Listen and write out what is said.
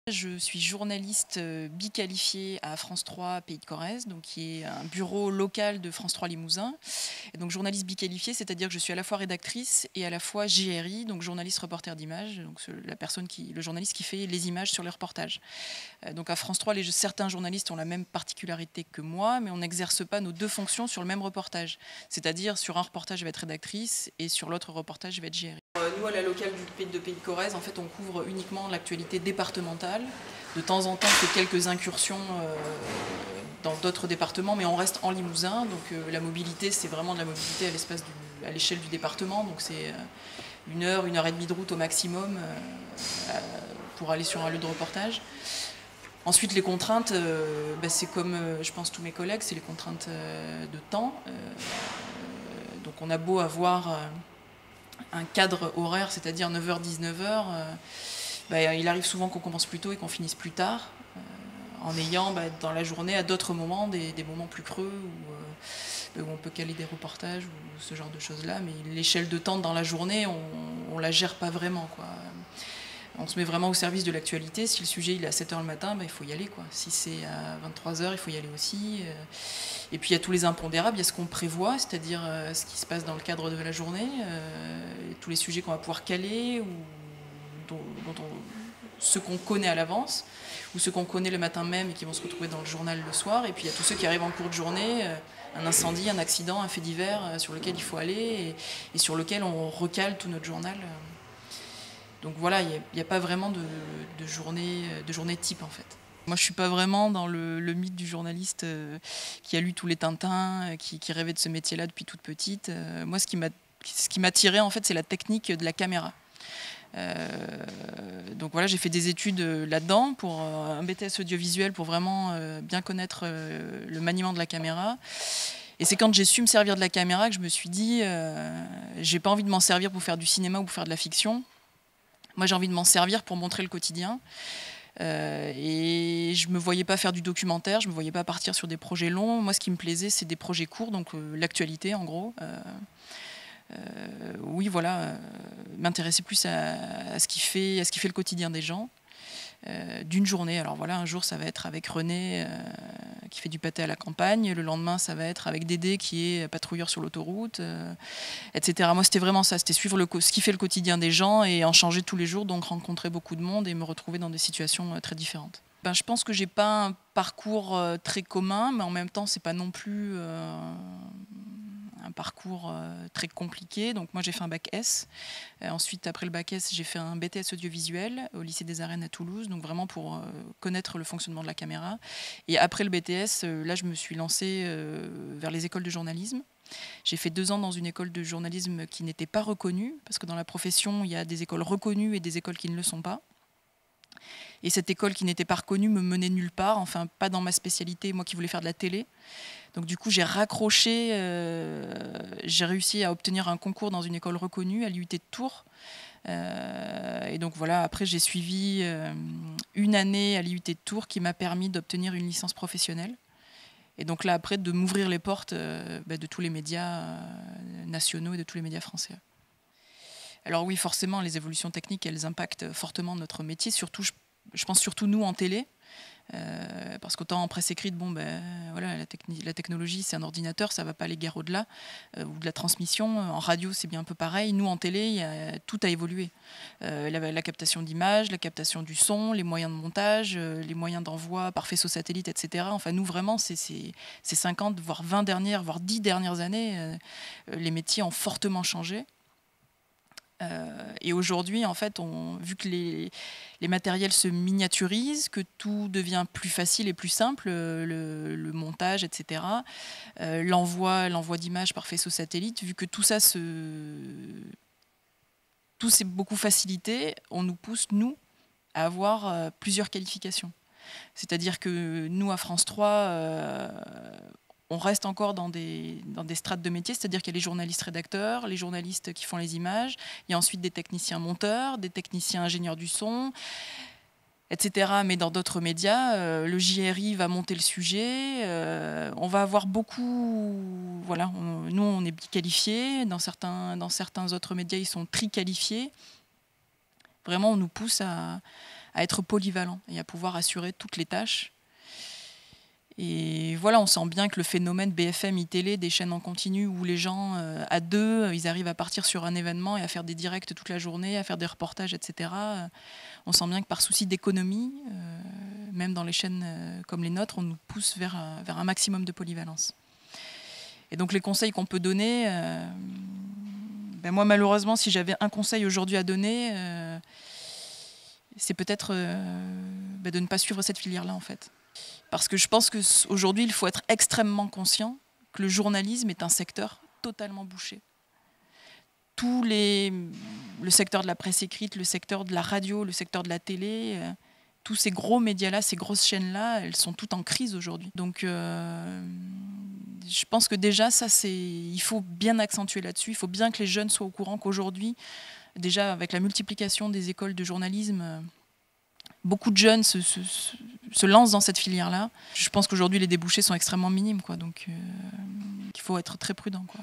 Je suis journaliste biqualifiée à France 3 Pays de Corrèze, donc qui est un bureau local de France 3 Limousin. Et donc journaliste biqualifiée, c'est-à-dire que je suis à la fois rédactrice et à la fois JRI, donc journaliste reporter d'images, donc le journaliste qui fait les images sur les reportages. Donc à France 3, certains journalistes ont la même particularité que moi, mais on n'exerce pas nos deux fonctions sur le même reportage. C'est-à-dire sur un reportage, je vais être rédactrice et sur l'autre reportage, je vais être JRI. Nous, à la locale du Pays de Corrèze, en fait, on couvre uniquement l'actualité départementale. De temps en temps, on fait quelques incursions dans d'autres départements, mais on reste en Limousin. Donc la mobilité, c'est vraiment de la mobilité à l'échelle du département. Donc c'est 1 heure et demie de route au maximum pour aller sur un lieu de reportage. Ensuite, les contraintes, c'est comme je pense tous mes collègues, c'est les contraintes de temps. Donc on a beau avoir un cadre horaire, c'est-à-dire 9h-19h, il arrive souvent qu'on commence plus tôt et qu'on finisse plus tard, en ayant dans la journée, à d'autres moments, des moments plus creux où on peut caler des reportages ou ce genre de choses-là. Mais l'échelle de temps dans la journée, on la gère pas vraiment, quoi. On se met vraiment au service de l'actualité. Si le sujet il est à 7h le matin, il faut y aller, quoi. Si c'est à 23h, il faut y aller aussi. Et puis il y a tous les impondérables, il y a ce qu'on prévoit, c'est-à-dire ce qui se passe dans le cadre de la journée, tous les sujets qu'on va pouvoir caler, ou ceux qu'on connaît à l'avance, ou ceux qu'on connaît le matin même et qui vont se retrouver dans le journal le soir. Et puis il y a tous ceux qui arrivent en cours de journée, un incendie, un accident, un fait divers sur lequel il faut aller et sur lequel on recale tout notre journal. Donc voilà, il n'y a pas vraiment de journée type en fait. Moi, je ne suis pas vraiment dans le mythe du journaliste qui a lu tous les Tintins, qui rêvait de ce métier-là depuis toute petite. Moi, ce qui m'a attirée, en fait, c'est la technique de la caméra. Donc voilà, j'ai fait des études là-dedans pour un BTS audiovisuel pour vraiment bien connaître le maniement de la caméra. Et c'est quand j'ai su me servir de la caméra que je me suis dit, j'ai pas envie de m'en servir pour faire du cinéma ou pour faire de la fiction. Moi, j'ai envie de m'en servir pour montrer le quotidien. Et je ne me voyais pas faire du documentaire, je ne me voyais pas partir sur des projets longs. Moi, ce qui me plaisait, c'est des projets courts, donc l'actualité, en gros. Oui, voilà, m'intéresser plus à ce qui fait le quotidien des gens. D'une journée. Alors voilà, un jour ça va être avec René qui fait du pâté à la campagne, le lendemain ça va être avec Dédé qui est patrouilleur sur l'autoroute, etc. Moi c'était vraiment ça, c'était suivre ce qui fait le quotidien des gens et en changer tous les jours, donc rencontrer beaucoup de monde et me retrouver dans des situations très différentes. Je pense que j'ai pas un parcours très commun, mais en même temps c'est pas non plus un parcours très compliqué. Donc moi j'ai fait un bac S. Ensuite après le bac S j'ai fait un BTS audiovisuel au lycée des Arènes à Toulouse, donc vraiment pour connaître le fonctionnement de la caméra. Et après le BTS, là je me suis lancée vers les écoles de journalisme. J'ai fait 2 ans dans une école de journalisme qui n'était pas reconnue, parce que dans la profession il y a des écoles reconnues et des écoles qui ne le sont pas. Et cette école qui n'était pas reconnue me menait nulle part, enfin pas dans ma spécialité, moi qui voulais faire de la télé. Donc du coup j'ai raccroché, j'ai réussi à obtenir un concours dans une école reconnue à l'IUT de Tours. Et donc voilà, après j'ai suivi une année à l'IUT de Tours qui m'a permis d'obtenir une licence professionnelle. Et donc là après de m'ouvrir les portes de tous les médias nationaux et de tous les médias français. Alors oui, forcément les évolutions techniques elles impactent fortement notre métier, surtout je pense surtout nous en télé. Parce qu'autant en presse écrite, voilà, la technologie, c'est un ordinateur, ça ne va pas aller guère au-delà, ou de la transmission. En radio, c'est bien un peu pareil. Nous, en télé, tout a évolué. La captation d'images, la captation du son, les moyens de montage, les moyens d'envoi par faisceau satellite, etc. Enfin, nous, vraiment, ces 50, voire 20 dernières, voire 10 dernières années, les métiers ont fortement changé. Et aujourd'hui, en fait, vu que les matériels se miniaturisent, que tout devient plus facile et plus simple, le montage, etc., l'envoi d'images par faisceau satellite, vu que tout s'est beaucoup facilité, on nous pousse, nous, à avoir plusieurs qualifications. C'est-à-dire que nous, à France 3, on reste encore dans des strates de métier, c'est-à-dire qu'il y a les journalistes rédacteurs, les journalistes qui font les images, il y a ensuite des techniciens monteurs, des techniciens ingénieurs du son, etc. Mais dans d'autres médias, le JRI va monter le sujet, on va avoir beaucoup... Voilà, nous, on est biqualifiés, dans certains autres médias, ils sont triqualifiés. Vraiment, on nous pousse à à être polyvalent et à pouvoir assurer toutes les tâches. Et voilà, on sent bien que le phénomène BFM, iTélé, des chaînes en continu où les gens, à deux, ils arrivent à partir sur un événement et à faire des directs toute la journée, à faire des reportages, etc. On sent bien que par souci d'économie, même dans les chaînes comme les nôtres, on nous pousse vers un maximum de polyvalence. Et donc les conseils qu'on peut donner, moi malheureusement, si j'avais un conseil aujourd'hui à donner, c'est peut-être de ne pas suivre cette filière-là en fait. Parce que je pense qu'aujourd'hui, il faut être extrêmement conscient que le journalisme est un secteur totalement bouché. Le secteur de la presse écrite, le secteur de la radio, le secteur de la télé, tous ces gros médias-là, ces grosses chaînes-là, elles sont toutes en crise aujourd'hui. Donc je pense que déjà, il faut bien accentuer là-dessus. Il faut bien que les jeunes soient au courant qu'aujourd'hui, déjà avec la multiplication des écoles de journalisme, beaucoup de jeunes se lancent dans cette filière-là. Je pense qu'aujourd'hui, les débouchés sont extrêmement minimes, quoi, donc il faut être très prudent, quoi.